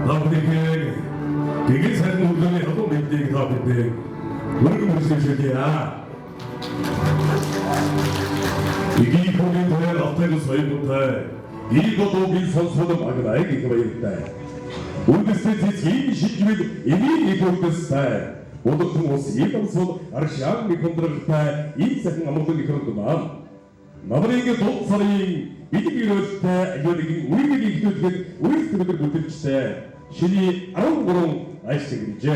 나무에게 되게 사는 우정의 어떤 멘트가 나오는데 우리가 무슨 소리야? 이게 보면 더야 나타나고 서해부터 이것도 민선수도 막으라야 이거 있다. 우리 스테이지 시키면 이미 이거 있다. 모두 그 모습 이방소 아르시앙 미콘드르타 인생 아무것도 그렇구만. 나무에게 독사리 이기를 때 여기 우리들이 기도된 우리 스테이지를 못 때 신이 아웅고롱 아이스테이지.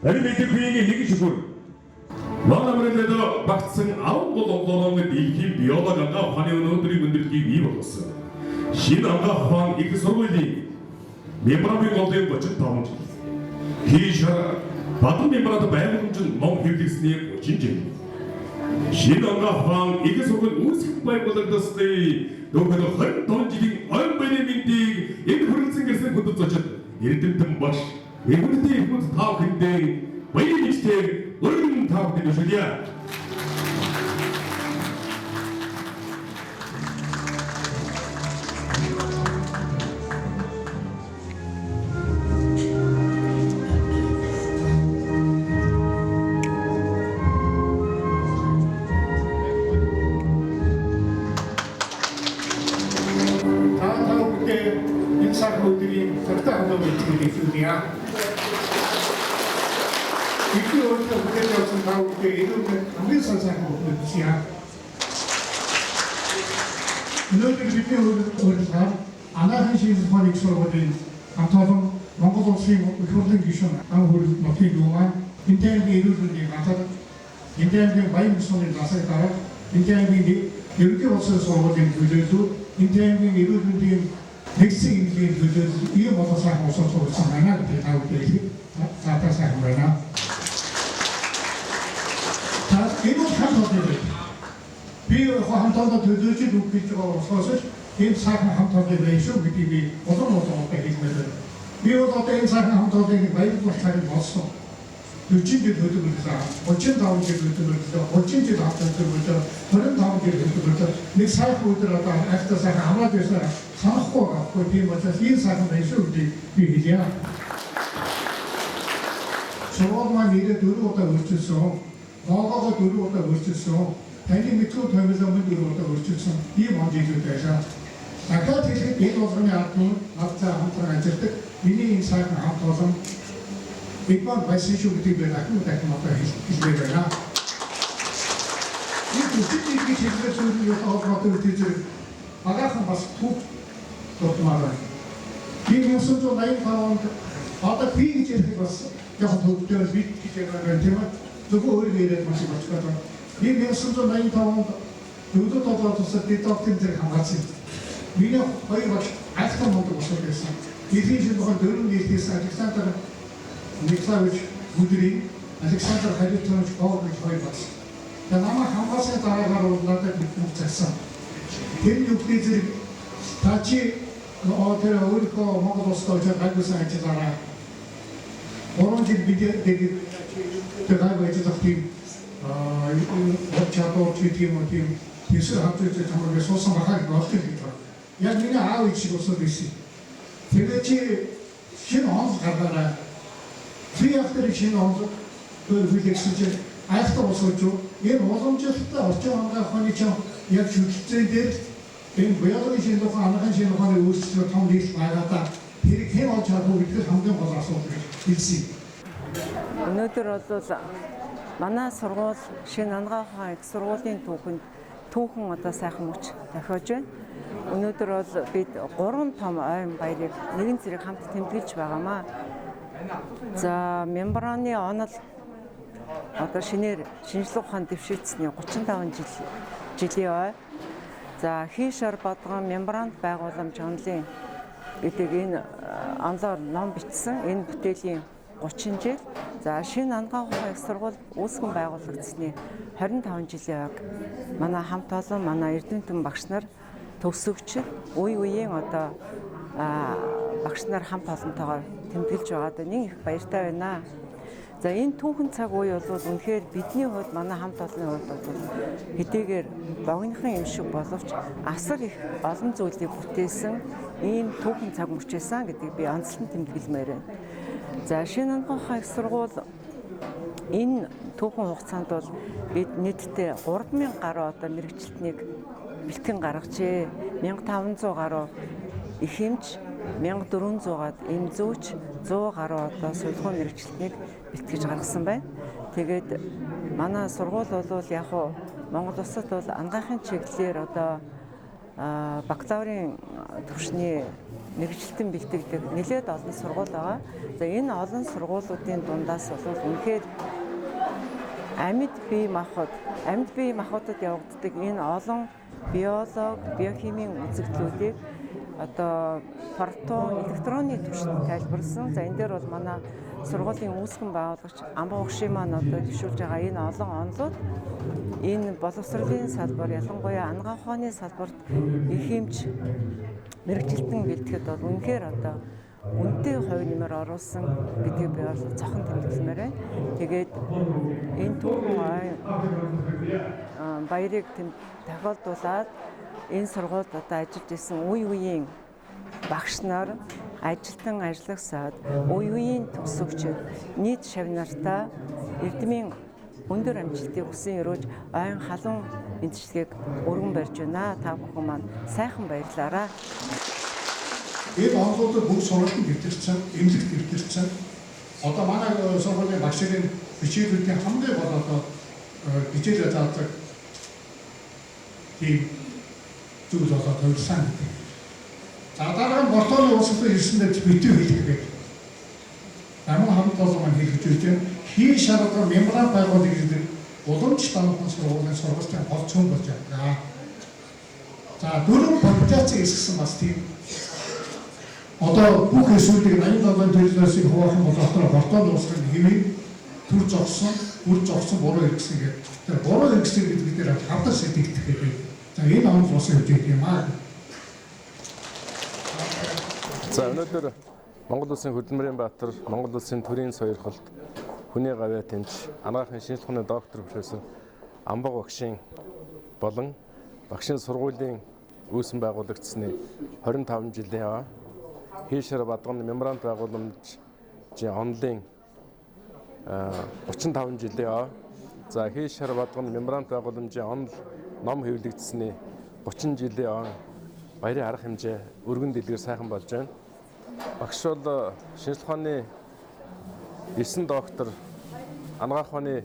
다른 메이트 그에게 얘기 주고 나라면에도 막상 아웅고 동동의 일기 비어다가 환영하는 분들이 위로었어. 신앙과 황 이크서고이디 메모라비 고대 거친 다음지. 기샤 바쁜 메모라도 배우준 몽 힐디스니 진진. 신앙과 황 이크서고는 우스크 바이고들 더스데 너그도 한 던지긴 얼마나 민디 이크를 생겼을 것도 젖었. 이랬던 덤바시 이거는 이거 다 근데 왜 미스테 얼른 다 되는 소리야. 인사들이 적당한 있습니다. 이렇게 어떻게 무대에서 나올 때 이렇게 안에서 생각하고 있지야. 너희들 밑에 오는 사람 아나한시에서 보니 서버린 감사동 몽고도 수행 효능 기준 아무리 높이 도만 인터넷에 이루어진 감사 인터넷에 많이 무슨을 나서야 따라 인터넷에 이렇게 없어서 오는 교재도 인터넷에 이루어진 넥스트인 교재 이게 뭐가 상관없어서 상관하게 되다고 되지. 자, 상관하나. 자, 이거 한번더 비어 한번더 들으지 놓기로 서서 이 사람 한번더 레이쇼 비비 어떤 배경을 비어도 된 사람 한번더 되게 많이 못하는 것어. 유치기 들으면서 어쩐 다음에 들으면서 어쩐지 다음에 들으면서 그런 다음에 들으면서 내 사고 들어가 애써 사람 아마도서 상호가 거기 먼저 이 사람 레이쇼 비비야. 저것만 이래 들어오다 그랬어. 너가 들어오다 그랬어. 당연히 밑으로 되면서 들어오다 그랬어. 이 문제도 되죠. 아까 되게 예도선에 앞자 한번 앉을 때 미니 인사를 한번 이번 말씀이 되면 아무 데나 못 해주세요. 이 두시기 제대로 좀 어떻게 되지? 아가한 바스 툭 또말아. 이 무슨도 나이 가운 아까 비기 제대로 봤어. 야 도대체 비기 제대로 되면 누구 어디에 맞지 맞다. 이 무슨도 나이 가운 누구도 또서 뒤떡팀들 같이. 미녀 거의 막 아스카 못도 못 쓰겠어. 이제 뭐 들은 게 있어. 알렉산더 닉사위치 무드리 알렉산더 하이드톤 거기 거의 봤어. 아마 한 번에 따라가로 나한테 붙었어. 겐육들이 같이 어떻게 우리 거 먹어봤어. 저 가지고 살잖아. 오렌지 비디오 되게 들어가고 있어서 팀 업자도 팀 기술 합쳐서 정말 소소하게 넣었으니까 야 니네 아우 치고서 됐지. 도대체 신혼 가다라 프리학들이 신혼 그 위객수제 아직도 없었죠. 얘 노동자도 어쩌한가 하니까 야 주주들 그 외화도 신도 하나한 신도 하나 우스로 통리스 나갔다. 이렇게 어쩌고 이렇게 상담 받아서 일시. өнөөдөр бол манай сургууль шинэ ангаахаа их сургуулийн түүхэн одоо сайхан мөч тохиож байна. Өнөөдөр бол бид 3 том ойн баярыг нэгэн зэрэг хамт тэмдэглэж байгаамаа. За мембраны онол одоо шинээр шинжлэх ухаанд дэвшигдсэний 35 жилийн ой. За хийшэр бодгон мембранд байгууламж онолын гэдэг энэ онлоор ном бичсэн энэ бүтээлийн 30 жил. За шинэ ангаахаа их сургууль үүсгэн байгуулагдсны 25 жилийн ойг манай хамт олон манай эрдэмтэн багш нар төгсөгч үе үеийн одоо багш нар хамт олонтойгоор тэмдэглэж байгаад нэг их баяртай байна. За энэ түүхэн цаг үе бол үнэхээр бидний хувьд манай хамт олонны хувьд бол хэдийгээр богинохон юм шиг боловч асар их олон зүйлийг бүтээсэн ийм түүхэн цаг мөчөөсөн гэдгийг би онцлон тэмдэглэмээр байна. За шинэ онгоцны их сургууль энэ түүхэн хугацаанд бол бид нийтдээ 3000 гаруй одоо мэрэгчлэтнийг бэлтгэн гаргажээ. 1500 гаруй их эмч, 1400-аад эмзүүч, 100 гаруй одоо сувилгын мэрэгчлэтнийг бэлтгэж гаргасан байна. Тэгээд манай сургууль бол яг хуу Монгол улсад бол анагаахын чиглэлээр одоо бакалаврын түвшний мэрэгчлэлтэн бэлтгэдэг нэлээд олон сургууль байгаа. За энэ олон сургуулиудын дундаас бол үнэхээр амьд бие махбодод явагддаг энэ олон биолог, биохимийн үзэгдлүүдийг одоо протон, электронны түвшинд тайлбарласан. За энэ дээр бол манай сургуулийн үүсгэн байгуулагч Амбаа Угшийн маань одоо төвшүүлж байгаа энэ олон онолууд энэ боловсролын салбар, ялангуяа анагаах ухааны салбарт их эмч мэрэгчлэлтэн бэлтгэхэд бол үнэхээр одоо үнэтэй хувь нэмэр оруулсан гэдгийг би бол цохон тэмдэглэмээр байна. Тэгээд энэ түүхэн баярыг тохиолдуулаад энэ сургуульд одоо ажиллаж исэн үе үеийн багш нар, ажилтан ажиллагсаад, үе үеийн төгсөгчид, нийт шавнартаа эрдэмийн өндөр амжилтыг хүсэн өрөөж ойн халуун мэдчилгээг өргөн барьж байна. Та бүхэн маань сайхан баярлаарай. Энэ онолуудыг бүх сургалтанд дэвтэрсэн, эмнэлэгт дэвтэрсэн. Одоо манай сургуулийн багшийн бичээлүүдийн хамгийн гол одоо бичээлээ заадаг тийм зүйл болоод хувирсан гэдэг. За дараа нь Бортооны улсад ирсэндээ битүү хэлэх гэдэг. Амин хамт олон маань хэлж өгч байна. Хий шаардлага мембран байгуулах гэдэг уламж данхын сургуулийн сургалтын гол цөм болж байна. За дөрөв publikаци хийсэн бас тийм одоо бүх эсүүдийг 87 төлөвлөсийг хуваах болохоор Бортооны улсад хэвийн төр зогсон буруу хэрэгсэн гэдэг. Тэр буруу хэрэгсэн гэдэг дээр хавдар сэтгэгдэх гэдэг. За энэ онол бас явж байгаа юм аа. За өнөөдөр Монгол Улсын хөдөлмөрийн баатар, Монгол Улсын төрийн соёрхолд хүний гавьяа тэмч, анагаахын шинжилгээ ухааны доктор профессор Амбаа Угшийн болон багшийн сургуулийн үүсгэн байгуулагдсны 25 жилийн Хийшэр Бадганы мембрант байгууламжийн онолын 35 жилийн за Хийшэр Бадганы мембрант байгууламжийн онол ном хэвлэгдсэний 30 жилийн баярын арга хэмжээ өргөн дэлгэр сайхан болж байна. Багш бол шинжилгээ ухааны 9 доктор, анагаах ухааны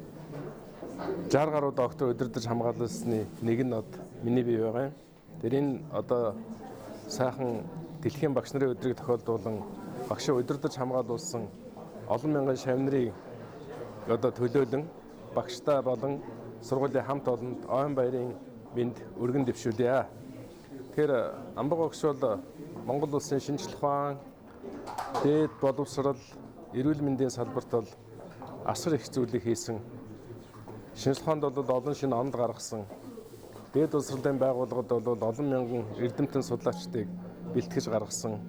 60 гаруй доктор удирдах хамгаалсны нэг нь миний бие байгаа юм. Тэр энэ одоо сайхан дэлхийн багш нарын өдрийг тохиолдуулан багшаа удирдах хамгаалуулсан олон мянган шавнырыг одоо төлөөлөн багштай болон сургуулийн хамт олонд ойн баярын мэнд өргөн дэвшүүлье. Тэгэхээр Амбаа Угш бол Монгол Улсын шинжилгээ ухаан, дээд боловсрол, эрүүл мэндийн салбарт бол асар их зүйлийг хийсэн. Шинжилгээ ухаанд бол олон шинэ онол гаргасан. Дээд боловсролын байгууллагад бол олон мянган эрдэмтэн судлаачдыг бэлтгэж гаргасан.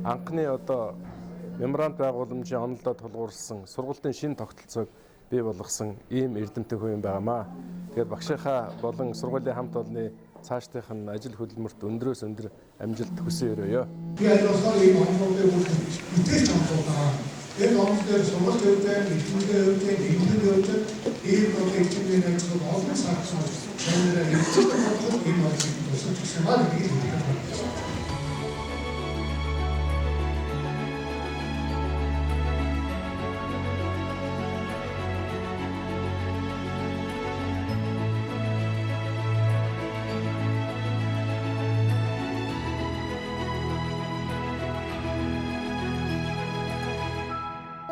Анхны одоо мембрант байгууламжийн онолдоо тулгуурласан сургуулийн шинэ тогтолцоог бий болгосон ийм эрдэмтэн хүн байгаамаа. Тэгэхээр багшийнхаа болон сургуулийн хамт олонны цаашдынх нь ажил хөдөлмөрт өндрөөс өндөр амжилт хүсье өрөөё. Би ажилласаар ийм онолуудыг үтээс хамтуулаа. Энэ онолдоор сургуулийн өвдөн, эдгээр өвдөн, эдгээр өвдөн, ийм projektийн нэгэн олон сарсан. Тэндээ нэгэн болох ийм онолыг тусах гэсэн маань нэг юм байна.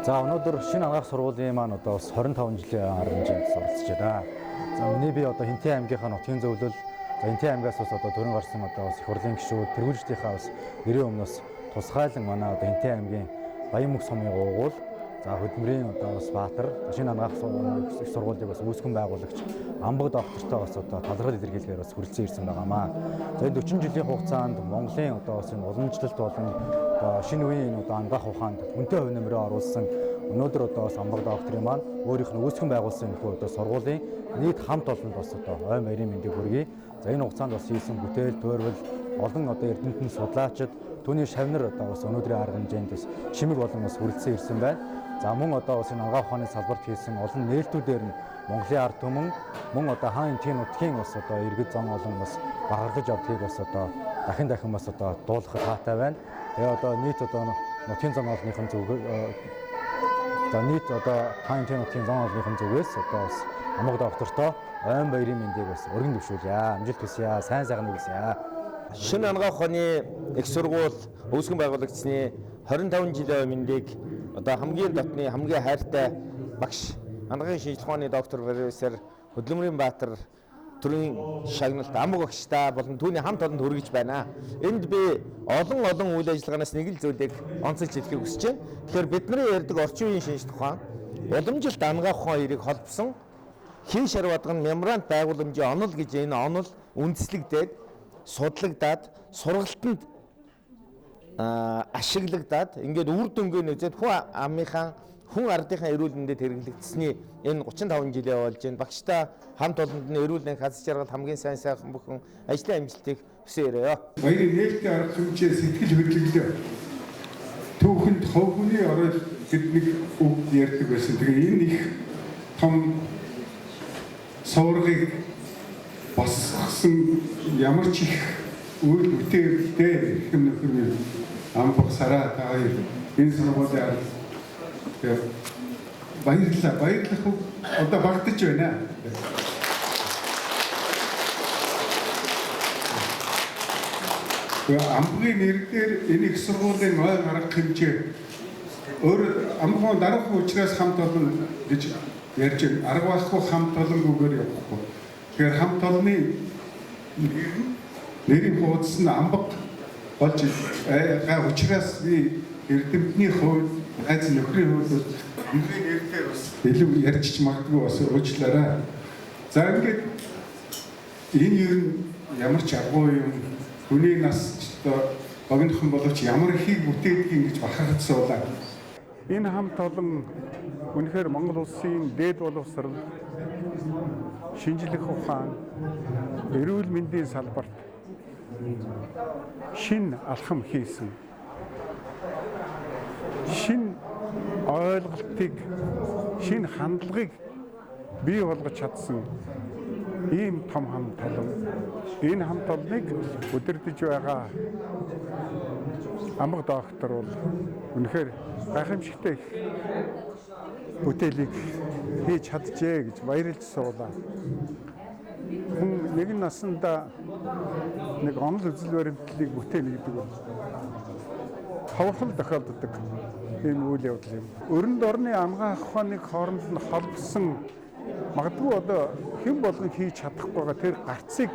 За өнөөдөр шинэ анагаах сургуулийн маань одоо бас 25 жилийн арга суралцж байна. За миний би одоо Хинтээ аймгийнхаа нутгийн зөвлөл, за Хинтээ аймгаас бас одоо төрөн гарсан одоо бас их хурлын гишүүд, тэргүүлжлийнхаа бас нэрийн өмнөөс тусгайлан манай одоо Хинтээ аймгийн Баян мөх сумын гуугуул, за хөдөлмөрийн одоо бас баатар, шинэ анагаах сургуулийг бас үүсгэн байгуулагч Амбаг доктортой бас одоо талархал илэрхийлэхээр бас хүрэлцэн ирсэн байгаамаа. За энэ 40 жилийн хугацаанд Монголын одоо бас энэ уламжлалт болон шинэ үеийн одоо анагаах ухаанд үнэтэй хувь нэмрээ оруулсан өнөөдөр одоо бас Амбаг докторын маань өөрийнх нь үүсгэн байгуулсан энэ одоо сургуулийн нийт хамт олонд бас одоо ой баярын мэндийг хүргэе. За энэ хугацаанд бас хийсэн бүтээл, туйрвал олон одоо эрдэмтэн судлаачид түүний шавнар одоо бас өнөөдрийн арга хэмжээнд бас чимэг болон бас хүрэлцэн ирсэн байна. За мөн одоо бас энэ агаах ухааны салбарт хийсэн олон нээлтүүдээр нь Монголын ард түмэн мөн одоо хаан энтхийн нутгийн бас одоо иргэд зам олон бас багарлаж явдгийг бас одоо дахин бас одоо дуулгахад хаатай байна. Тэгээ одоо нийт одоо нутгийн зам олонныхын зөв за нийт одоо хаан энтхийн нутгийн зам олонныхын зүгээс одоо бас Амбаг доктортой ойн баярын мэндийг бас өргөн дэвшүүлье. Амжилт хүсье. Сайн сайхан хүсье. Шинэ агаах ухааны их сургууль үүсгэн байгуулагдсны 25 жилийн мэндийг одоо хамгийн дотны хамгийн хайртай багш анагаахын шинжилгээ ухааны доктор профессор Хөдөлмөрийн Баатар төрийн шагналт Амбаг багштай болон түүний хамт олонд хүргэж байна. Энд би олон үйл ажиллагаанаас нэг л зүйлийг онцолж хэлхийг хүсэж байна. Тэгэхээр бидний ярьдаг орчин үеийн шинжилгээ ухаан уламжилт анагаах ухаан хоёрыг холбосон хин шар бадган мембрант байгууламжийн онол гэж энэ онол үндэслэгдээд судлагдаад сургалтанд ашиглагдаад ингээд үр дүнгээ нөөцөд хүн амынхаа хүн ардынхаа эрүүл мэндэд хэрэглэгдсэний энэ 35 жилээ болж байна. Багштай хамт олонд нь эрүүл мэндийн хаз жаргал хамгийн сайн сайхан бүхэн ажлын амжилтыг хүсээрэй. Баярын нээлттэй арга хэмжээ сэтгэл хөдлөлөө түүхэнд хов хүний орол гэдэг үг ярьдаг байсан. Тэгээ энэ их том суургыг босгосон ямар ч их үйл бүтээлтэй хэм нөхөр Амбаг сараа таяр энэ сургуулийн баярлах одоо багтаж байна. Амбагийн нэрээр энэ их сургуулийн ой арга хэмжээ өөр Амбаг дараахан учраас хамт олон гэж ярьж байна. Арга байхгүй хамт олонгүйгээр явахгүй. Тэгэхээр хамт олонны нэрийн хуудас нь Амбаг болж байгаа учраас би эрдэмтний хувьд айц нөхрийн хувьд өнгийн нэртэй бас илүү ярьж магадгүй бас уучлаарай. За ингээд энэ юу ямар ч агуу юм хүний нас богинохон боловч ямар ихийг бүтээдгийг гэж бахархаж суулаа. Энэ хамт олон үнэхээр Монгол улсын дээд боловсрол шинжлэх ухаан эрүүл мэндийн салбарт шинэ алхам хийсэн. Шинэ ойлголтыг, шинэ хандлагыг бий болгож чадсан ийм том хамт олон. Энэ хамт олныг удирдах байгаа Амбаг доктор бол үнэхээр гайхамшигтай бүтээлийг хийж чаджээ гэж баярлж суулаа. Хүн нэгэн насандаа нэг онол үзэл баримтлалыг бүтээл гэдэг бол хавхал тохиолддог ийм үйл явдал юм. Өрөнд орны анагаах ухааныг хооронд нь холбосон магадгүй одоо хэн болгон хийж чадахгүй байгаа тэр гарцыг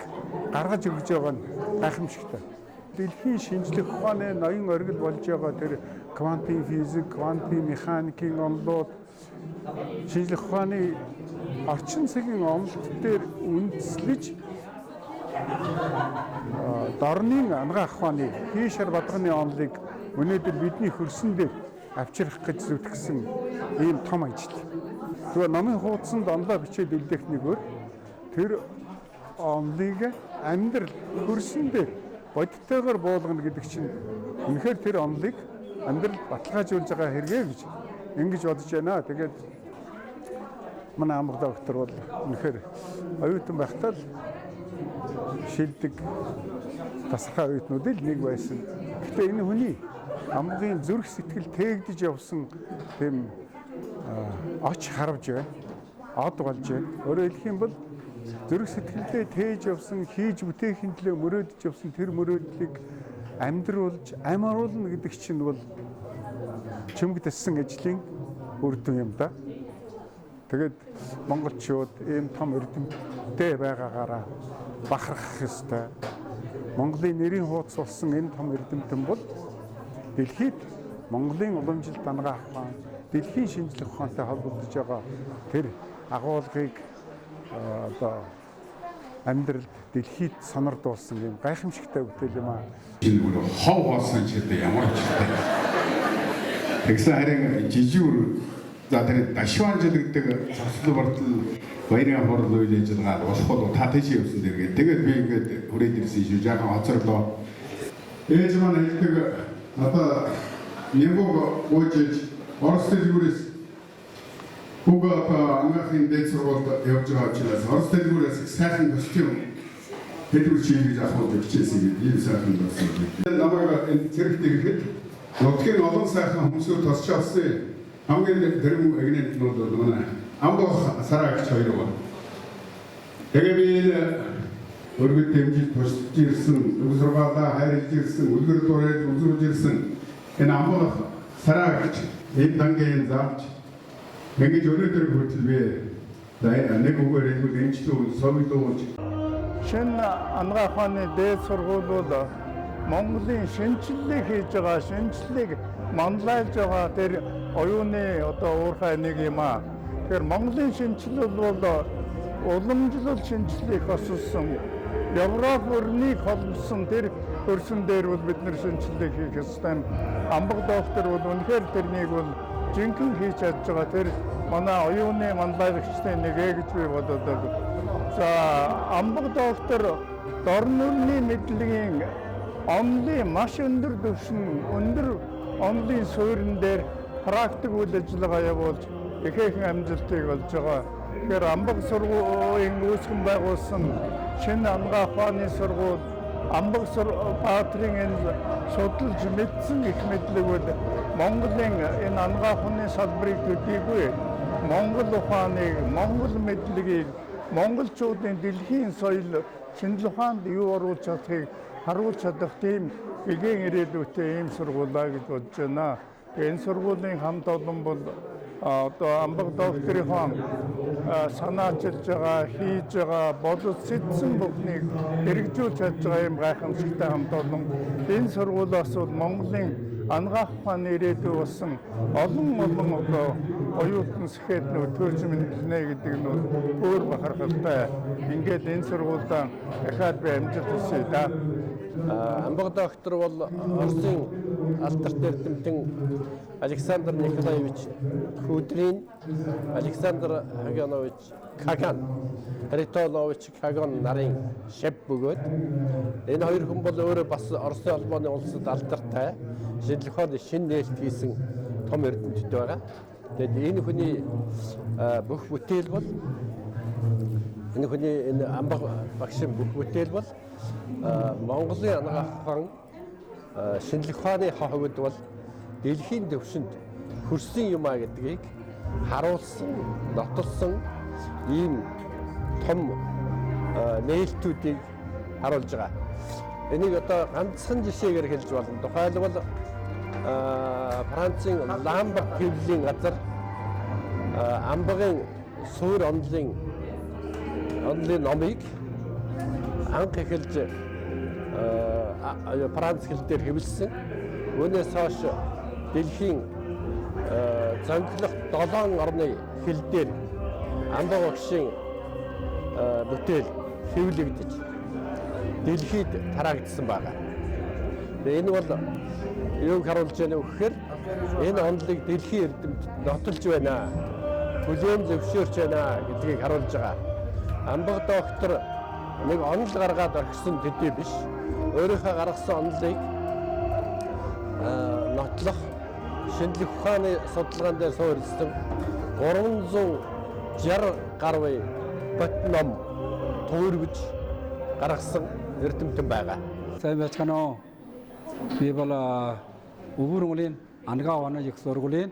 гаргаж өгж байгаа нь гайхамшигтай. Дэлхийн шинжлэх ухааны ноён оргил болж байгаа тэр квантын физик, квантын механикийн онолууд шинжлэх ухааны орчин цагийн онолт дээр үндэслэж дорны анагаах ухааны хийшэр бадганы онолыг өнөөдөр бидний хөрсөн дээр авчрах гэж зүтгэсэн ийм том ажил. Тэгээ номын хуудсанд онлоо бичээд үлдээх нэгээр тэр онлыг амьдрал хөрсөн дээр бодиттойгоор буулгана гэдэг чинь үнэхээр тэр онлыг амьдрал баталгаажуулж байгаа хэрэгэ гэж ингэж бодож байна. Тэгээд манай Амбаг доктор бол үнэхээр оюутан байхдаа л шилдэг тасархай оюутнуудын нэг байсан. Гэхдээ энэ хүний Амбагын зүрх сэтгэл тээгдэж явсан тийм оч харвж байна. Од болж байна. Өөрөөр хэлэх юм бол зүрх сэтгэлдээ тээж явсан, хийж бүтээхийн төлөө мөрөөдөж явсан тэр мөрөөдлийг амьдруулж, амируулна гэдэг чинь бол чимэгдсэн ажлын үр дүн юм да. Тэгээд монголчууд ийм том эрдэмтдээ байгаагаараа бахархах ёстой. Монголын нэрийн хуудас болсон энэ том эрдэмтэн бол дэлхийд Монголын уламжилт анагаах ухаан, дэлхийн шинжлэх ухаантай холбогдож байгаа тэр агуулгыг одоо амьдралд дэлхийд сонирдуулсан юм гайхамшигтай бүтээл юм аа. Энэ бүр хов болсон ч гэдэг ямар ч юм. Тэгсэн харин жижигүр За тэр дашванжилэгдэг зохицол бортол баярын хурал үйл ажиллагаа болох бол та тийш явсан дэргээ. Тэгээд би ингээд хүрээд ирсэн шүү. Жаахан хоцорлоо. Ээж маань хэлдэг одоо Ямбог уужиж Орос дэлгүүрээс бүгд анхны дэд сургуульд явж байгаа учраас Орос дэлгүүрээс сайхан костюм хэлбэр чиглэж авах гэж ийм сайхан болсон. Намайг энэ цэрэгт ирэхэд нутгийн олон сайхан хүмүүсүүд тосч авсан. Хамгийн дөрөв эгнэт нүүд манай Амбох Сараагч хоёр байна. Тэгээ би өргөд дэмжиж тусч ирсэн, өгсөргөөлөө хайрлж ирсэн, үлгэр дураад үзүүлж ирсэн энэ Амбох Сараагч энэ дангийн заавч ингэж өнөөдөр хүртэл би нэг үгээр хэлбэл эмчлүү совлуулж шинэ ангаа ухааны дээд сургууль бол Монголын шинжлэлийг хийж байгаа, шинжлэлийг манлайлж байгаа тэр оюуны одоо уурхай нэг юм аа. Тэгэхээр Монголын шинжлэл бол уламжлал шинжлэлийг осолсон. Европ өрнийг холбосон тэр хөрсөн дээр бол бид нар шинжлэлийг хийх ёстой. Амбаг доктор бол үнэхээр тэрнийг бол жинхэнэ хийж чадж байгаа. Тэр манай оюуны манлайлагчдын нэг гэж би бодоод байна. За Амбаг доктор дорн нүрийн мэдлэгийн онлын маш өндөр түвшин, өндөр онлын суурин дээр практик үйл ажиллагаа явуулж ихээхэн амжилтыг олж байгаа. Тэгэхээр Амбаг сургуулийн үүсгэн байгуулсан шинэ ангаа ухааны сургууль Амбаг баатрын энэ судалж мэдсэн их мэдлэгүүд Монголын энэ ангаа ухааны салбарыг төдийгүй Монгол ухааныг, Монгол мэдлэгийг, монголчуудын дэлхийн соёл шинжлэх ухаанд юу оруулж чадахыг харуулж чадах тийм эгийн ирээдүйтэй ийм сургуулаа гэж бодож байна. Энэ сургуулийн хамт олон бол одоо Амбаг докторийн санаачилж байгаа, хийж байгаа, бодож сэтгэсэн бүхнийг хэрэгжүүлж чадж байгаа юм гайхамшигтай хамт олон. Энэ сургуулиас бол Монголын ангаа ухааны ирээдүй болсон олон одоо оюутан сэхэтнүүд төрж мэдлэнэ гэдэг нь өөр бахархалтай. Ингээд энэ сургуультай дахиад би амжилт хүсье да. Амбаг доктор бол Оросын алдарт эрдэмтэн Александр Николаевич Кудрин, Александр Хаганович Каган, Харитонович Каган нарын шав бөгөөд энэ хоёр хүн бол өөрөө бас Оросын албаны улсад алдартай шинжлэх ухааны шинэ нээлт хийсэн том эрдэмтэд байгаа. Тэгээд энэ хүний бүх бүтээл бол энэ Амбаг багшийн бүх бүтээл бол Монголын ангаа ухаан шинжлэх ухааны хувьд бол дэлхийн түвшинд хүрсэн юм а гэдгийг харуулсан, нотолсон ийм том нээлтүүдийг харуулж байгаа. Энийг одоо ганцхан жишээгээр хэлж болно. Тухайлбал Францын Ламберт хэвлэлийн газар Амбагын суур онлын номыг анх эхэлж Франц хэл дээр хэвлэсэн. Үүнээс хойш дэлхийн зөнгөлөх 7 орны хэл дээр Амбаг багшийн бүтээл хэвлэгдэж дэлхийд тараагдсан байна. Энэ бол юуг харуулж байна вэ гэхээр энэ онолыг дэлхийн эрдэмтэд нотолж байна, хүлээн зөвшөөрч байна гэдгийг харуулж байгаа. Амбаг доктор нэг онол гаргаад орхисон төдий биш. Өөрийнхөө гаргасан онолыг нотлох шинжлэх ухааны судалгаан дээр суурилсан 360 гаруй бот ном төвөргөж гаргасан эрдэмтэн байгаа. Сайн байцгаана уу? Би бол Өвөр Монголын ангаа ухааны их сургуулийн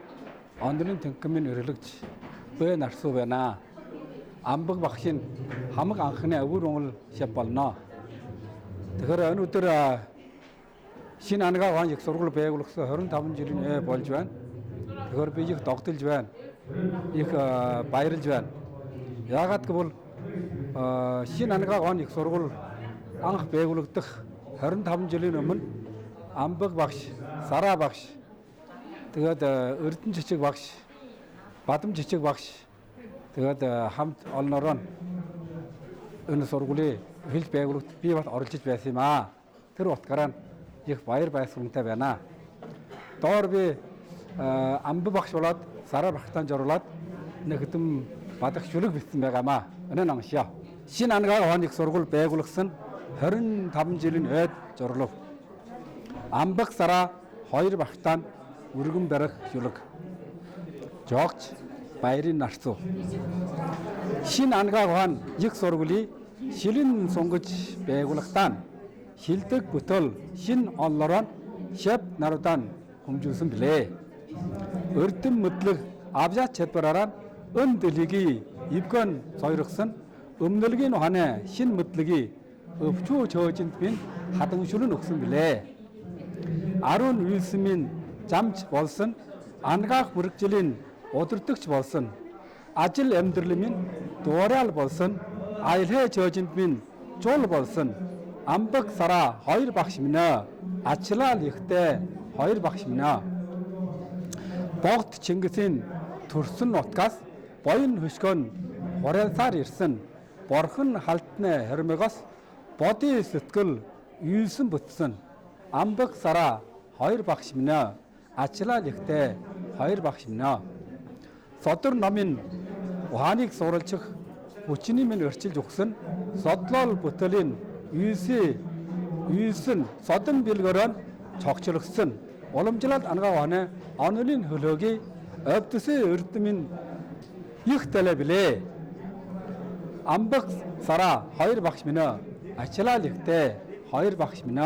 ондрын тэнхимийн эрхлэгч Б Нарсуу байна. Амбаг багшийн хамаг анхны Өвөр Монгол шав болно. Тэгэхээр өнөөдөр шинэ ангаа ухааны их сургууль байгуулагдсан 25 жилийн болж байна. Тэгэхээр би их тогтолж байна. Их баярлж байна. Яагаад гэвэл шинэ ангаа ухааны их сургууль анх байгуулагдах 25 жилийн өмнө Амбаг багш, Сараа багш, тэгээд Эрдэнэ жижиг багш, Бадам жижиг багш, тэгээд хамт олнороо энэ сургуулийн хэл байгууллагт би бас оролцож байсан юм аа. Тэр утгаараа их баяр баясгалантай байна. Доор би Амбаг багш болоод сараар багтаан жоруулаад нэгдэм бадах шүлэг битсэн байгаамаа. Өнөө наншаа. Шинэ ангаа хооны их сургууль байгуулагдсан 25 жилийн ойд жорлов. Амбаг сараа 2 багтаан өргөн барих шүлэг. Жогч баярын нарцуу. Шинэ ангаа хоон их сургуулийн шилэн сунгаж байгуулагдсан шилдэг бүтэл шинэ онлороо шав наруудаан хэмжүүлсэн билээ. Өрдөн мэдлэг авьяач чадвараараа өн дэлхийг ивгэн сойргосон өмнөлгийн ухааны шинэ мэдлэгийг өвчөө чөөжинд бин хадамшуулн өгсөн билээ. Арун Вилсмийн замч болсон ангаах мөрөгжлийн удирдагч болсон ажил амьдралын дуурайал болсон аялал чөөжинд бин жуул болсон амбаг сараа 2 багш минь ачлал ихтэй 2 багш минь богд Чингисийн төрсөн нутгаас боён хөшгөн хураансаар ирсэн борхон халтны хэрмэгос бодийн сэтгэл юйлсэн бүтсэн амбаг сараа 2 багш минь ачлал ихтэй 2 багш минь содор номын ухааныг суралцах хүчний минь өрчилж өгсөн содлол бүтэлийн юйлсэн содон бэлгөрön цогцлогсон уламжлалт ангаа ухааны онолын хөлөөгийн өвдөсөн эрдэмийн их талаа билээ. Амбаг сараа 2 багш минь ачлал ихтэй 2 багш минь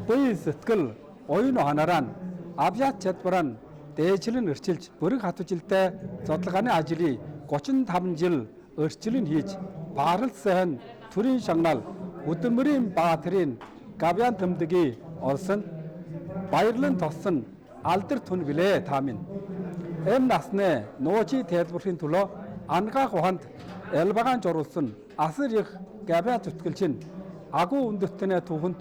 буй сэтгэл оюун ухаанаараа авьяач чадвараа дээжлэн өрчилж бүрэг хатуужилтай зодолгааны ажлыг 35 жил өрчлөн хийж бааралсан төрийн шагнал өдөмөрийн баатрийн гавьяан төмдөгийг олсон баярлан тоссон алдар түн билээ та минь. Эм насны нуучи тайлбарлахын төлөө ангаах ухаанд ялбагаан жоруулсан асар их гавьяа зүтгэлчин агуу өндөтнэ түүхэнд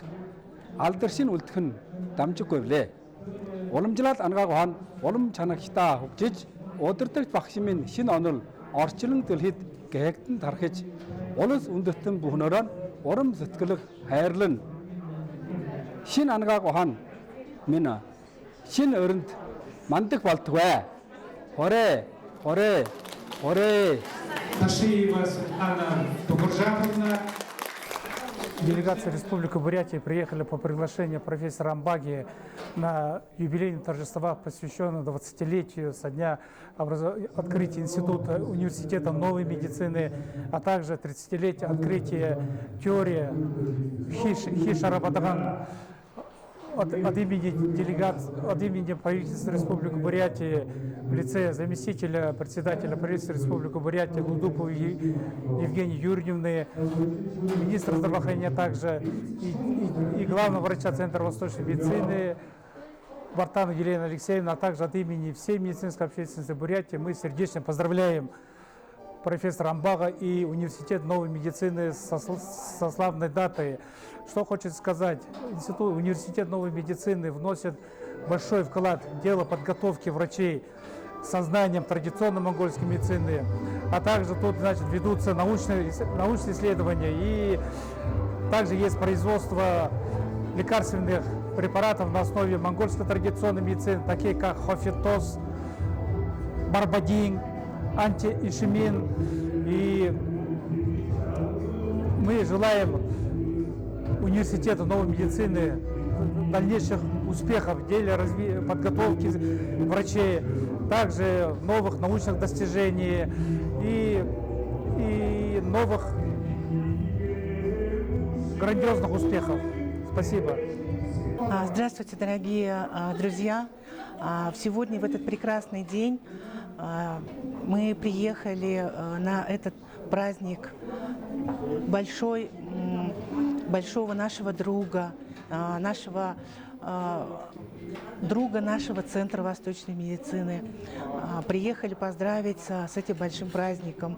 алдар шин үлдэх нь дамжиггүй билээ. Уламжлалт ангаах ухаан улам чанагтай хөгжиж удирдагч багш минь шинэ онол орчлон дэлхийд гээгдэн тархиж улс өндөтөн бүхнөрөө урам сэтгэлх хайрлан шинэ ангаах ухаан минь шинэ өрөнд мандаг болтугай. Хорэ. Ташиева Светлана Тумуржаповна. Делегация Республики Бурятия приехали по приглашению профессора Амбаги на юбилейные торжества, посвященные 20-летию со дня открытия Института университета новой медицины, а также 30-летия открытия теории Хи-Шарабадаган. От имени правительства Республики Бурятия в лице заместителя председателя правительства Республики Бурятия Гудуповой Евгении Юрьевны, министра здравоохранения также и главного врача Центра восточной медицины Вартану Елену Алексеевну, а также от имени всей медицинской общественности Бурятии мы сердечно поздравляем профессора Амбага и университет новой медицины со славной датой. Что хочется сказать, университет новой медицины вносит большой вклад в дело подготовки врачей со знанием традиционной монгольской медицины, а также тут, значит, ведутся научные исследования, и также есть производство лекарственных препаратов на основе монгольской традиционной медицины, такие как хофитоз, барбадин, антиишемин. И мы желаем университету новой медицины дальнейших успехов в деле подготовки врачей, также новых научных достижений и новых грандиозных успехов. Спасибо. Здравствуйте, дорогие друзья. Сегодня, в этот прекрасный день, мы приехали на этот праздник большого нашего друга, нашего Центра восточной медицины. Приехали поздравить с этим большим праздником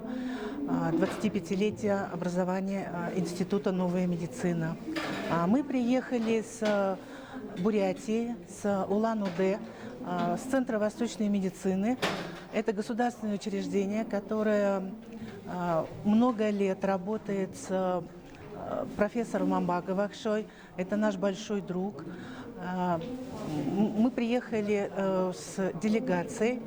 25-летия образования Института новая медицина. Мы приехали с Бурятии, с Улан-Удэ, с Центра восточной медицины. Это государственное учреждение, которое много лет работает с профессором Амбагом Акшой. Это наш большой друг. Мы приехали с делегацией,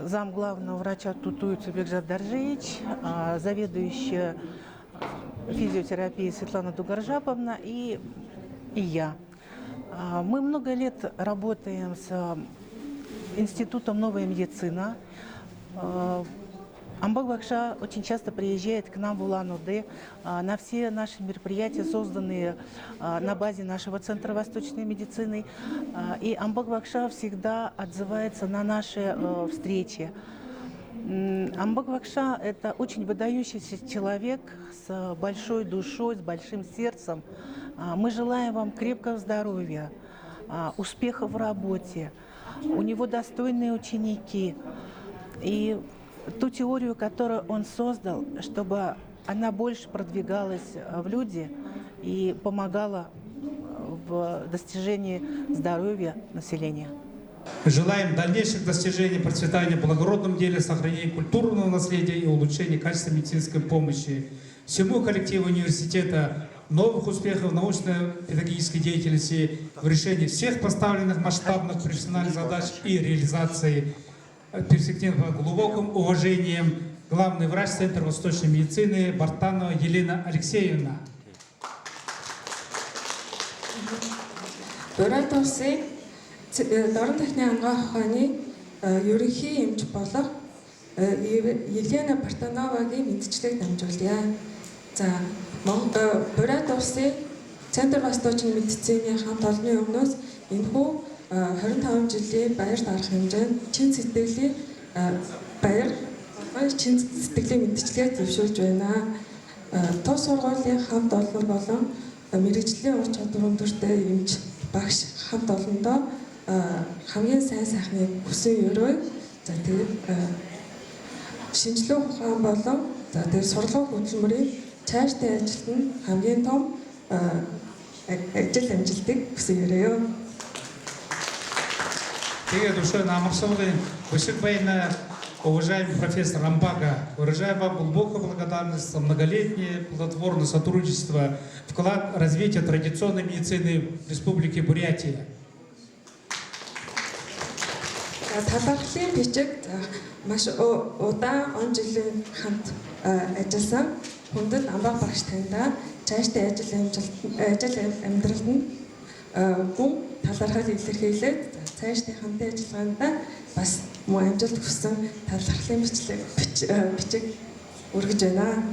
зам главного врача Тутуица Бекжат Даржиевич, заведующая физиотерапией Светлана Дугаржаповна и я. Мы много лет работаем с Институтом «Новая медицина». Амбак Бакша очень часто приезжает к нам в Улан-Удэ на все наши мероприятия, созданные на базе нашего Центра восточной медицины. И Амбак Бакша всегда отзывается на наши встречи. Амбак Бакша – это очень выдающийся человек с большой душой, с большим сердцем. Мы желаем вам крепкого здоровья, успехов в работе. У него достойные ученики. И ту теорию, которую он создал, чтобы она больше продвигалась в люди и помогала в достижении здоровья населения. Желаем дальнейших достижений, процветания в благородном деле, сохранения культурного наследия и улучшения качества медицинской помощи. Всему коллективу университета новых успехов в научно-педагогической деятельности, в решении всех поставленных масштабных профессиональных задач и реализации перспективным глубоким уважением главный врач Центра восточной медицины Бартанова Елена Алексеевна. Бурайд улсын дорн тахны ангаах ухааны ерөнхий эмч болох Елена Бартановагийн мэдчилгээг дамжуулъя. За Бурайд улсын Центр восточной медицины хамт олонны өмнөөс энэхүү 25 жилийн баяр дарах хэмжээнд чин сэтгэлийн мэдчилгээ зөвшөөрж байна. Тус сургуулийн хамт олон болон мэрэгжлийн ур чадвар өндөртэй эмч багш хамт олондоо хамгийн сайн сайхныг хүсэн өрөө. За тэгээд шинжилгээ ухаан болон за тэгээд сургууль хөтөлмөрийн цаашдын ажилд нь хамгийн том ажил амжилтыг хүсэн өрөө. Тэгээд уже на Амарсовой высокопоенная уважаемый профессор Амбага, выражаю вам глубокую благодарность за многолетнее плодотворное сотрудничество, вклад в развитие традиционной медицины в Республике Бурятия. Талархлын бичиг маш удаан он жилийн хамт ажилласан хүндэт Амбаг багш таньда цаашдын ажил амьдралд нь гүн талархал илэрхийлээд цаашдын хамтын ажиллагаанд бас муу амжилт хүссэн талархлын бичиг өргөж байна.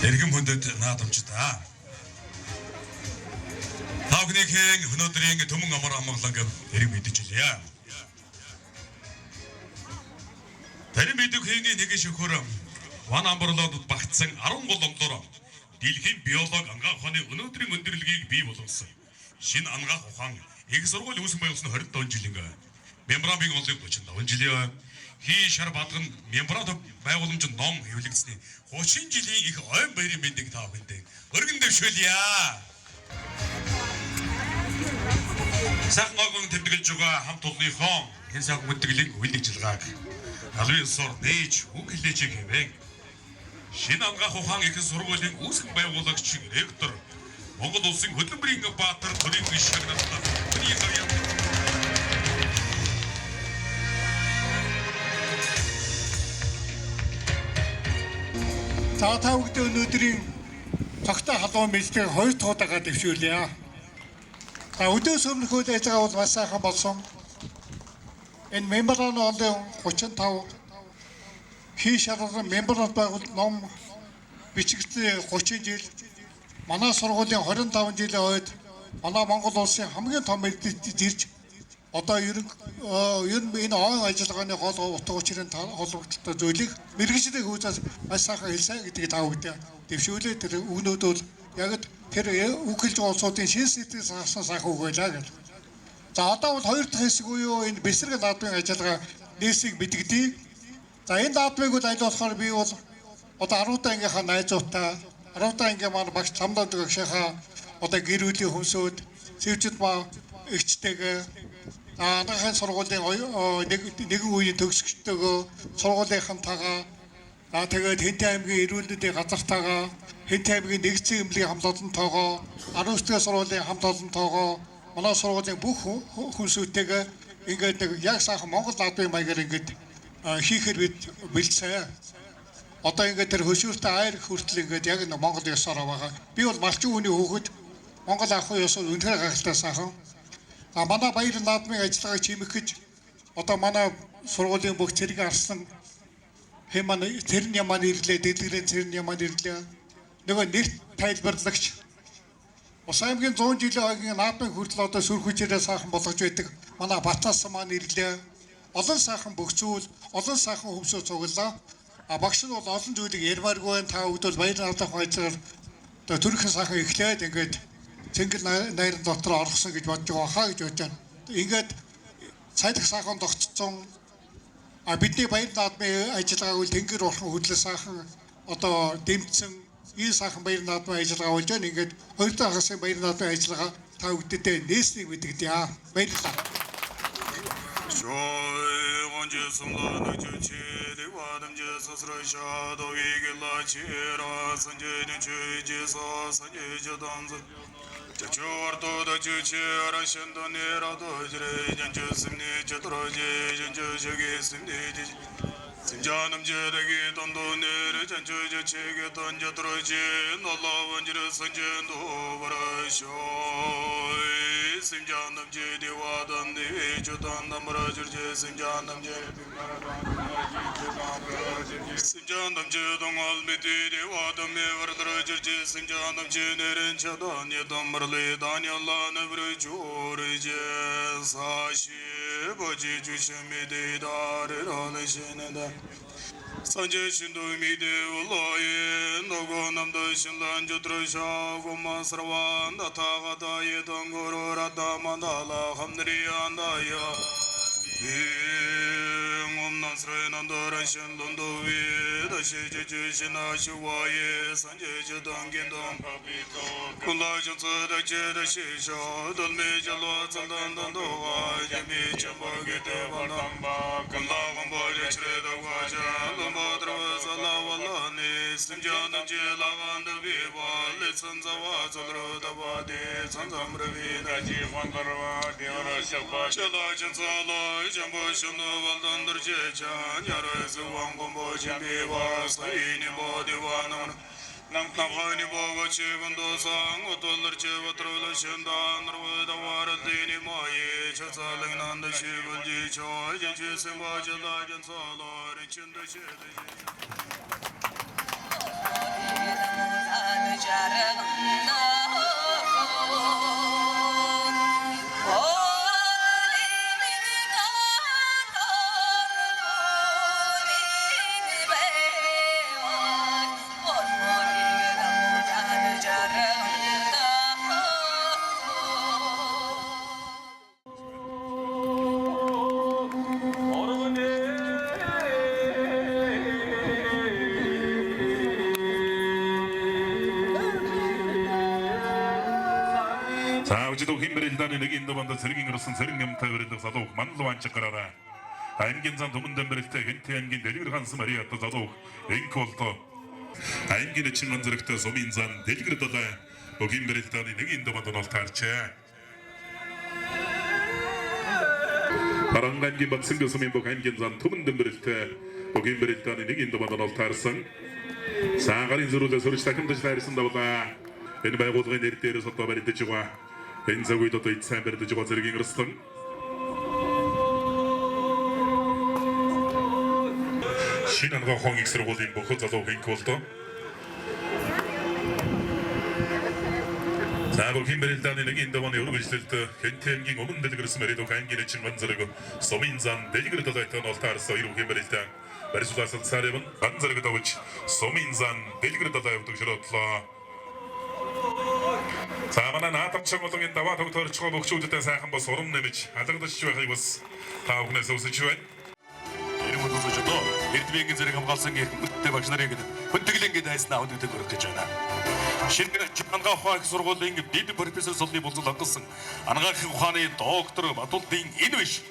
Эрхэм хүндэт наадамчдаа. Та бүхнийхээ өнөөдрийн төмөн амар амгаланг эрэг мэдчихлээ. Тарим мэдээний нэгэн шөхөр ван амбарлуудад багтсан 13 онлоор дэлхийн биологи ангаах ухааны өнөөдрийн өндөрлөгийг бий болгосон. Шинэ ангаах ухаан их сургууль үүсгэн байгуулсан 27 жилийн мембранын олыг 35 жилийн хий шар бадган мембран байгууламж ном хэвлэгдсэний 30 жилийн их ойн баярын мэндийг та бүхэндээ өргөн дэвшүүлье. Сайхан гогон тэмдэглэж байгаа хамт олонныхон энэ сайхан мэдээллийн үйл ажиллагааг албан ёсоор нээж үг хэлээч гэвэн. Шинэ ангаах ухаан их сургуулийн үүсгэн байгуулагч ректор Монгол улсын хөдөлмөрийн баатар төрийн шагналтай хүний гарьяа. За та бүхэн өнөөдрийн тогтоо халуун мэдлэгийг 2 дахь удаага дэвшүүлье. За өдөөс өмнөх үйл ажиллагаа бол маш сайхан болсон. Энэ мембраны олон 35 хий шаргал мембранд байгуулсан ном бичигдсэн 30 жил манай сургуулийн 25 жилийн хойд манай Монгол улсын хамгийн том мэдээлэлд ирж одоо ер нь энэ он ажиллагааны гол утга учирын холбогдолтой зүйлийг мэргэжлийн хуудас маш сайхан хэлсэн гэдгийг та бүхэн дэвшүүлээ. Тэр өгнүүд бол яг тэр үг хэлж байгаа улсуудын шин сэтгэл санаасан сайхан үг байлаа гэж. За одоо бол 2 дахь хэсэг буюу энэ бэсрэг наадмын ажиллагаа нээсийг мэдгэдэг. За энэ наадмыг бол аль болохоор би бол одоо 10 дахь ангийнхаа найзуудтай 10 дахь ангийн маань багш Цамдаа дөгшийнхаа одоо гэр бүлийн хүмүүсүүд сэвчд маа эгчтэйгээ анхны сургуулийн нэгэн үеийн төгсөгчтэйгөө сургуулийнхантайгаа тэгээд Хэнтэй аймгийн эрүүл мэндийн газартайгаа Хэнтэй аймгийн нэгдсэн эмнэлгийн хамт олонтойгоо 19 дахь сургуулийн хамт олонтойгоо манай сургуулийн бүх хүмүүстэйгээ ингээд яг сайхан Монгол наадмын маягаар ингээд хийхээр бид бэлдсэн. Одоо ингээд тэр хөшүүртэй айр хүртэл ингээд яг Монгол ёсоор байгаа. Би бол малчин хүний хүүхэд Монгол ахуй ёсоор үнэхээр гайхалтай сайхан. А манай баяр наадмын ажиллагааг чимэх гэж одоо манай сургуулийн бүх цэрэг арсан хэм манай цэрэн ямаа нэрлээ, дэлгэрэн цэрэн ямаа нэрлээ. Нөгөө нэрт тайлбарлагч Ус аймгийн 100 жилийн хойгийн наадмын хүртэл одоо сүр хүчээрээ сайхан болгож байдаг. Манай Батаас маань нэрлээ. Олон сайхан бөхцүүл, олон сайхан хөвсөө цуглаа. А багш нь бол олон зүйлийг ярмааргүй та бүгд баяр наадмын хойцоор одоо төрхөн сайхан эхлээд ингээд цэнгэл найран дотор оргосон гэж бодож байгаа хаа гэж бодож байна. Ингээд цайдах сайхан тогтцсон бидний баяр наадмын ажиллагааг үл тэнгэр урхан хөдлөө сайхан одоо дэмжсэн ийм сайхан баяр наадмын ажиллагаа болж байна. Ингээд 2 дахь хасын баяр наадмын ажиллагаа та бүгдэд нээснийг мэдгдээ. Баярлалаа. Simjanam jedagi tondonere janjuje chege tonjatroje nolavanjire sanjendo varashoy simjanam jedi wadan de judan namrajurje simjanam jedi simjanam jedong almiti de wadam me vardrajurje simjanam jeneren chadan yedam marle danyalla nevrujurje sashi boji jushme de dare ranashinada Sanjay Shindu Mide Uloye Nogo Namdo Shinlan Jutrusha Gumasravan Datagada Yedongoro Radamandala Hamdriyandaya Om Nasre Nandora Shinlundu Vida Shiji Shina Shiwaye Sanjay Judangindom Kula Jansa Jeda Shisha Dalme Jalo Zandandoa Jami Chambagite Valamba Kula Vambari Chreda Vaja Simjanam Jelavan Viva, listen the was of the body, Sanzam Ravina, Jivangarva, Diana Shapa, Chelagans, Jambushun, Valdander Jechan, Yaras, Wangombo, Jambiva, Saini Body One, Namkavani Boga Chivandosang, Otolar Chivatrola Shindan, the Waradini Moye, Chasaling on the Shivaji Choy, and Jisimba Jelagans, all or in the 자, 어제도 힘베릴단의 내기 인도반도 세링으로선 세링염타 베릴도 사도 만로 완짝가라라. 아임긴산 도문단 베릴 때 겐티안긴 내리그르 한스 마리아 또 사도 앵콜토. 아임긴의 친만저렉터 소민산 내리그르 떠다 오김베릴단의 내기 인도반도 놀타르체. 바람간기 박승교 소민복 아임긴산 도문단 베릴 때 오김베릴단의 내기 인도반도 놀타르선. 사가린 소로자 소리시다 금도시 다이르선다 보다. 벤바이 고도가 내릴 때를 섰다 베릴 때 지와. 엔사고이도 또 이찬 베르도 지와 세링 그렇스던. 신한과 황익스로 고진 보코자도 뱅콜도. 자고 김베릴단이 내기 인도만에 오르고 있을 때 겐템ging 오문데도 그렇으면에도 가인기를 친만저르고 소민산 내리그르다 했던 올타르서 이루 김베릴단 마리수다선 사례은 반저르그다 오치 소민산 내리그르다 했던 저렇다. 자만한 아답청어동인 나와 덕터를 추가 목초우주 때 한번 소름 내미지 아장도 시주와 가입었어. 다오군에서 웃을 시주엔 이름은 웃으셔도 일트비행기 전에 감각성에 그때 박신하려거든 번뜩이는 게 다해서 나오는데 그렇겠잖아. 신비는 주한과 화학소로가 된 게 니들 버리피스를 손리 본줄 낚았음 안가 그 화내 도크터로 맞돌 된 이누이시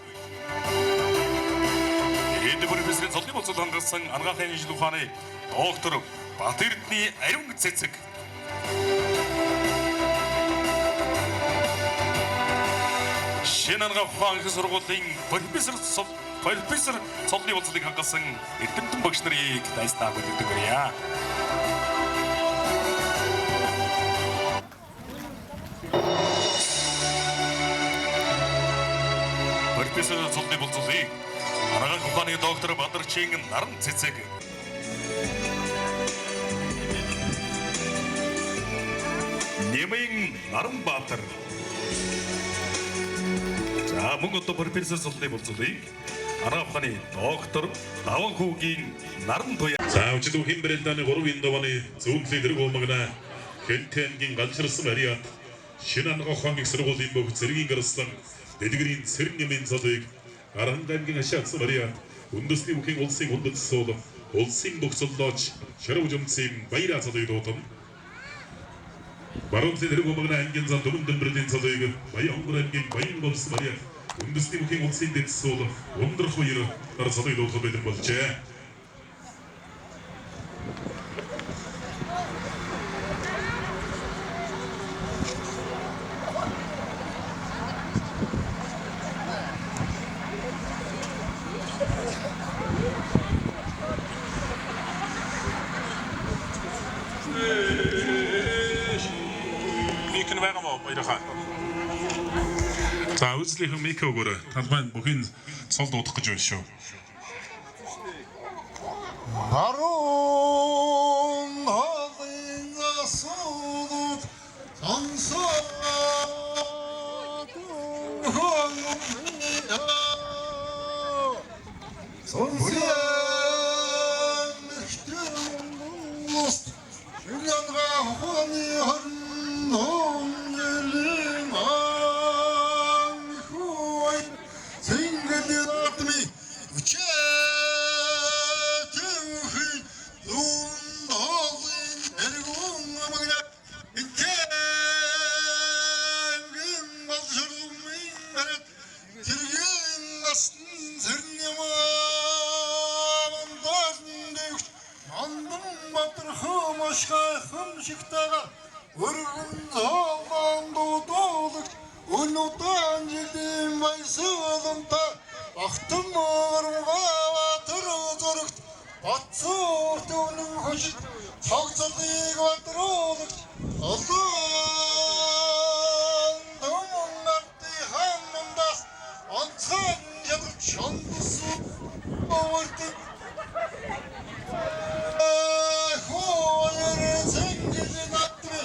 니들 버리피스를 손리 본줄 낚았음 안가 행시도 화내 도크터로 바트리니 아이롱 셋색 신한과 화학소로가 된 버리피스를 손리 본줄 낚았음 이 뜸뜸 박신들이 다해서 나오고 있는 거야. 버리피스를 손리 본줄 하나가 국간의 도크터를 만들어 치는 나름 재채기 님의 나름 바터 자 뭔가 또 버리피스를 손리 본줄 하나가 국간의 도크터를 나와 국인 나름 도야 자 어찌도 힘베릴단의 고루 인도반의 좋은들이 들고 오마그나 겐텐긴 간처로스 말이야 신한과 황익스러고 인보 세링인 거로서 내디그린 세링님인 서도익 아란간긴 아시아스 말이야 운드스티 우킹 올싱 운드스소도 올싱 독sol도치 셔러우점심 바이라 서도이도던 바람새 들고 먹으나 안견산 도문덤브르딘 서도익 바이 엉그란긴 바인 법스 말이야 운드스티 우킹 올싱 덱소도 온드르호이르 따라 서도이도도 되는 bolche 자, үзлийнхэн мик өгөөрэй. Талбайн бүхэн цол дуудах гэж байна шүү. Баруун хоолын асуудал сонсоод сонсон ихтэмс шүлянга хоны хорн нэлэн ан хой сингэл ратми үчэтэмхи лун хоолын эргүүн амагна интэмгэн болшурмын барат тэргэн насн зэрнэмэн дасндэгч андам батархам ашхайхам шигтага өргөн зоолон дуудуулагч өнөдөн жилийн баясгаланта ахтан мөрмгаа төрөзөрөгт батсуур төвнөн хошид цогцолыг батруулагч олон дөнгөрти ханнандас онцгой ядч шондсу овэрт хойер зэнгэл натми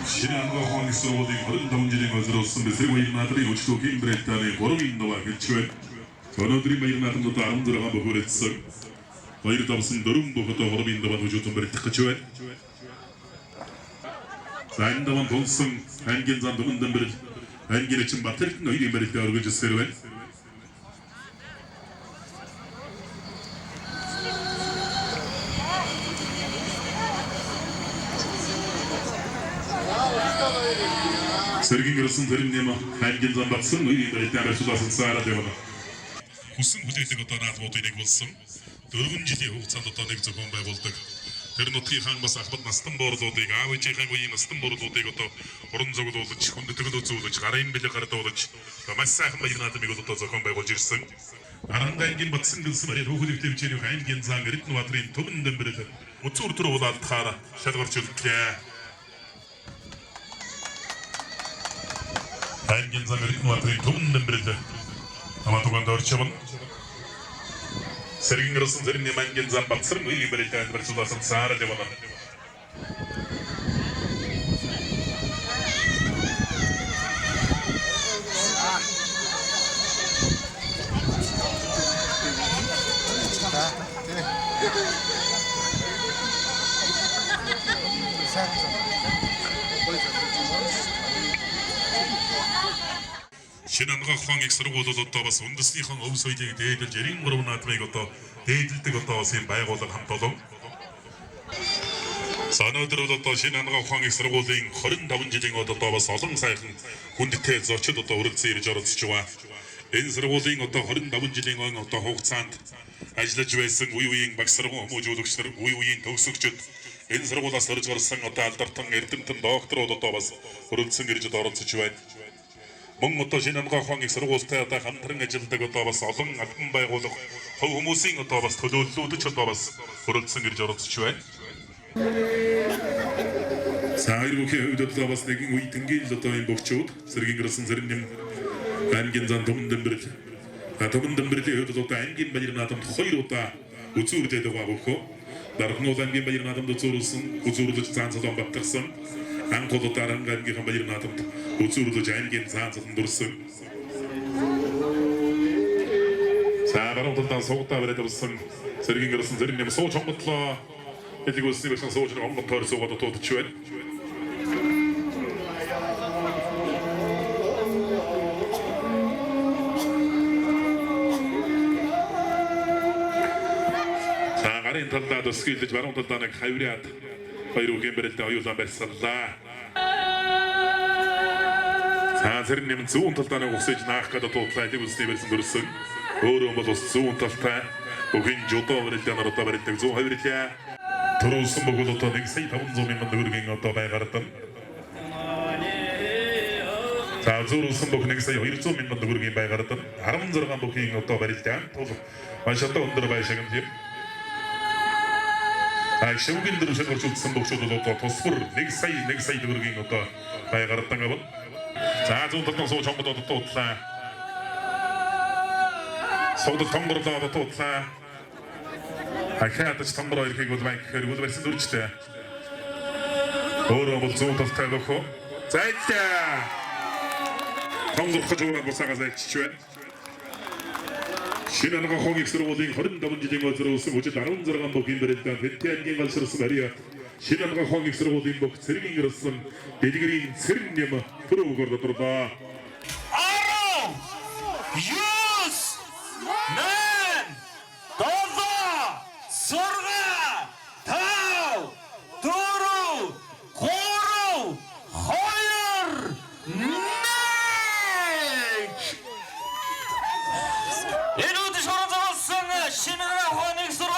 신안과 황익수로딩 35жил의 것으로 스미스고 일마들이 우치도 김브레타의 고름인도와 결치원 전어들이 마이르나든 것도 아름드러가 먹으랬어 마이르다 무슨 너름보고도 고름인도와 우주도 머리 특허치원 사인다만 동성 한견산 도문든 버릇 한견의 층 마트리킨 너희리 머리 때 얼굴 주세요wen Сергей Герасин нема хангин замбатсын үйрен бәреттен судасын саара девана. Хүсін хүлээдэг одоо наад бодыг болсон. 4 жилийн хугацаанд одоо нэг зөвхөн бай болдог. Тэр нутгийн хаан бас ахмад настан борлуудыг аав ээжийн үеийн настан борлуудыг одоо уран зөглүүлж хүндэтгэл үзүүлж гарын бэлэг гардуулж маш сайхан баяр наадмыг одоо зөвхөн байгуулж ирсэн. Арангагийн батсан гэлсэн мөрөөр хүүхэд төвчээр хангин зан эрдэнэ баатрын төмөн дэmbэрэл өцөр төр уулаад тахаараа шалгарч үлдлээ. Хангин зан эрдэнэ баатрын төмөн дэmbэрэл аматуганд орчвон Сергей Герасин зэрний мангин зан батсан үеийн бэлэгтэй барьцуулсан саара девана. Шинанга хонгийг сургуулиуд одоо бас үндэснийхэн өв соёлыг дээдэлж 93 наадмыг одоо дээдэлдэг одоо бас юм байгууллага хамт олон. Санаадэр одоо Шинанга хонгийг сургуулийн 25 жилийн одоо бас олон сайхан хүндтэй зочид одоо өргөцсөн ирж оролцож байгаа. Энэ сургуулийн одоо 25 жилийн одоо хугацаанд ажиллаж байсан үе үеийн багш сургууль хүмүүжүүлэгч нар үе үеийн төгсөгчд энэ сургуулиас орж гарсан одоо алдартай эрдэмтэн докторууд одоо бас өргөцсөн ирж оролцож байна. Мөн одоо Шинанга хонгийг сургуультай одоо хамтран ажилладаг одоо бас олон албан байгууллага хувь хүмүүсийн одоо бас төлөөллүүдч одоо бас өргөцсөн ирж оролцож байна. Саяр бүхэн хувьд одоо бас нэгэн үе тэнгийн одоо энэ богчууд Сергей Герасин зэрэг ангийн зан төмөн дэmbэрлийн хувьд одоо ангийн баяр наадамд 2 удаа үзүүрдээд байгаа бөхөө. Дархнууд ангийн баяр наадамд үзүүрлэж цаан цолон батгсан. Анхол даранг ангийн баяр наадамд үзүүрлэж ангийн цаан цолон дурсан. Сааруудаа суугатаа барайд болсон Сергей Герасин зэрэг нэм сууч хомтлоо. Эдгээр үсний бэлэн сууч хомтоор суугаад дуудаж байна. Гарын талдаа төсгөлж баруун талдаа нэг хавриад хоёр үгийн бэрэлтэй оюулан барьсаллаа. Цаазэр нэм зүүн талдаа нэг усэж наах гэдэг дуудлаа эдгээр үсний бэлэн дөрсөн. Өөрөө бол ус зүүн талтай үгийн жодоо бэрэлтэй наруудаа бэрэлтэй зүүн хавридлаа. Төрүүлсэн бөгөөд одоо 1,500,000 төгрөгийн одоо байгардан. За зөрүүлсэн бөгөөд 1,200,000 төгрөгийн байгардан 16 бүхийн одоо барилдаан тул маш одоо өндөр байшааг юм. Шивгэн дөрөв шалгарч үлдсэн бөгчүүд одоо тусвар 1 сая төгрөгийн одоо байгардан авна. За зүүн талд сууч хонгод одоо дуудлаа. Согдол хонгорлоо одоо дуудлаа. Ахаадч тамбар хоёрыг бол банк хэрэг бол барьсан дүрчтэй. Өөрөө бол зүүн талтай лөхөө. Зайлаа. Хонгорхож ураад босаагаас айлчж байна. Шинанга хонгийг сургуулийн 25 жилийн өдрөөсөн хүчит 16 бүхийн бэрэлдэн Фэнтэнгийн галсрсан бариа Шинанга хонгийг сургуулийн бүх Сергей Герасин дэлгэрийн цэрэн юм түрүүгээр доторлоо. 10 9 шинэ ангаа ухааны их сургууль